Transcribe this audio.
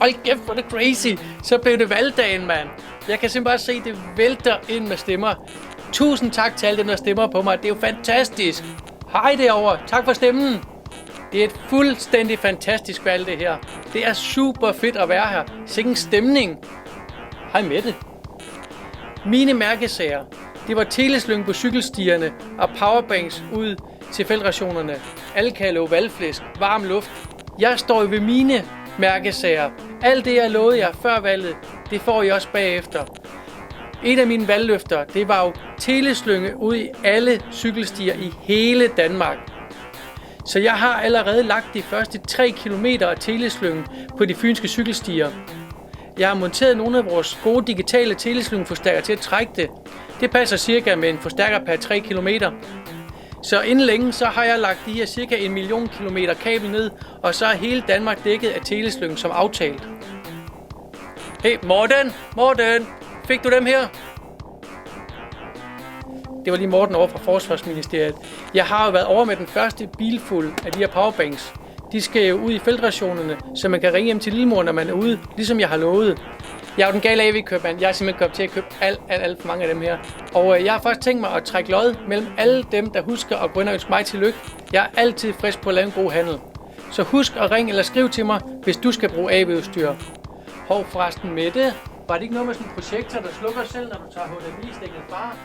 Hold kæft, hvor det crazy. Så blev det valgdagen, mand. Jeg kan simpelthen bare se, det vælter ind med stemmer. Tusind tak til alle dem, der stemmer på mig. Det er jo fantastisk. Hej derovre. Tak for stemmen. Det er et fuldstændig fantastisk valg, det her. Det er super fedt at være her. Sikke stemning. Hej Mette. Mine mærkesager, det var teleslynge på cykelstierne og powerbanks ud til feltrationerne. Alkalo, valgflæsk, varm luft. Jeg står ved mine mærkesager. Alt det, jeg lovede jer før valget, det får I også bagefter. Et af mine valgløfter, det var jo teleslynge ud i alle cykelstier i hele Danmark. Så jeg har allerede lagt de første 3 kilometer af teleslynge på de fynske cykelstier. Jeg har monteret nogle af vores gode digitale teleslyngeforstærker til at trække det. Det passer cirka med en forstærker per 3 km. Så inden længe så har jeg lagt de her cirka 1 million kilometer kabel ned, og så er hele Danmark dækket af teleslyngen som aftalt. Hey Morten, fik du dem her? Det var lige Morten over fra Forsvarsministeriet. Jeg har jo været over med den første bilfuld af de her powerbanks. De skal jo ud i feltrationerne, så man kan ringe hjem til lillemor, når man er ude, ligesom jeg har lovet. Jeg er jo den gale AV-købmand. Jeg er simpelthen kommet til at købe alt for mange af dem her. Og jeg har faktisk tænkt mig at trække lod mellem alle dem, der husker at gå ind og ønske mig tillykke. Jeg er altid frisk på at lave en god handel. Så husk at ringe eller skriv til mig, hvis du skal bruge AV-udstyr. Hov forresten Mette, var det ikke noget med sådan en projektor, der slukker selv, når du tager HDMI-stikket fra?